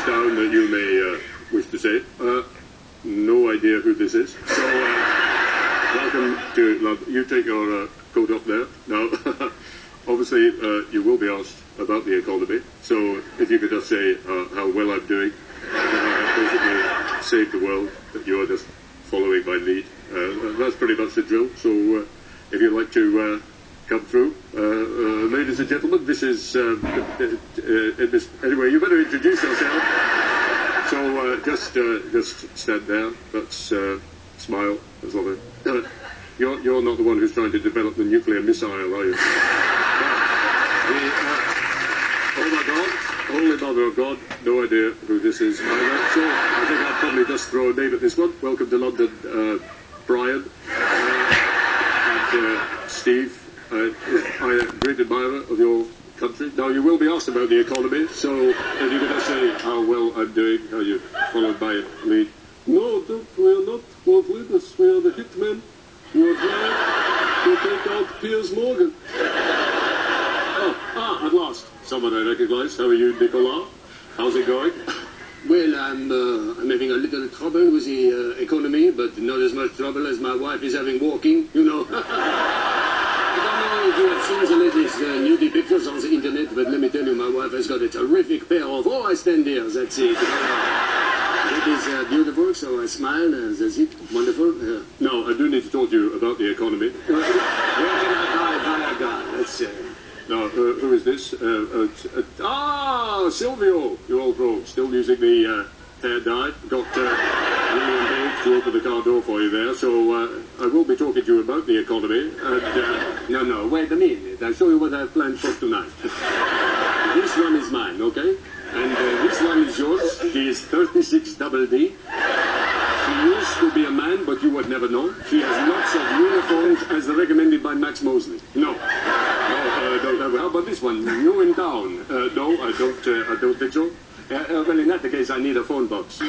down that you may wish to say. No idea who this is. So, welcome to London. You take your coat off there. Now, obviously, you will be asked about the economy. So, if you could just say how well I'm doing, I've basically saved the world, that you are just following my lead. That's pretty much the drill. So, if you'd like to come through, ladies and gentlemen, this is anyway. You better introduce yourself. So just stand there. That's smile. That's all. You're not the one who's trying to develop the nuclear missile, are you? Oh my God! Holy Mother of God! No idea who this is either. So I think I'll probably just throw a name at this one. Welcome to London, Brian and Steve. I'm a great admirer of your country. Now, you will be asked about the economy, so if you could just say how well I'm doing, how you followed my lead. No, we are not world leaders. We are the hitmen. You are trying to take out Piers Morgan. At last. Someone I recognize. How are you, Nicolas? How's it going? Well, I'm having a little trouble with the economy, but not as much trouble as my wife is having walking, you know. I don't know if you have seen the latest nudie pictures on the internet, but let me tell you, my wife has got a terrific pair of... Oh, I stand there, that's it. That is beautiful, so I smile, that's it. Wonderful. Now, I do need to talk to you about the economy. Where can I die? Let's Now, who is this? Silvio, your old pro, still using the hair dye. Got William Page to open the car door for you there, so I will be talking to you about the economy. And, No, wait a minute. I'll show you what I've planned for tonight. This one is mine, okay? And this one is yours. She is 36 double D. She used to be a man, but you would never know. She has lots of uniforms as recommended by Max Mosley. No. How about this one? You in town? No, I don't think so. Well, in that case, I need a phone box.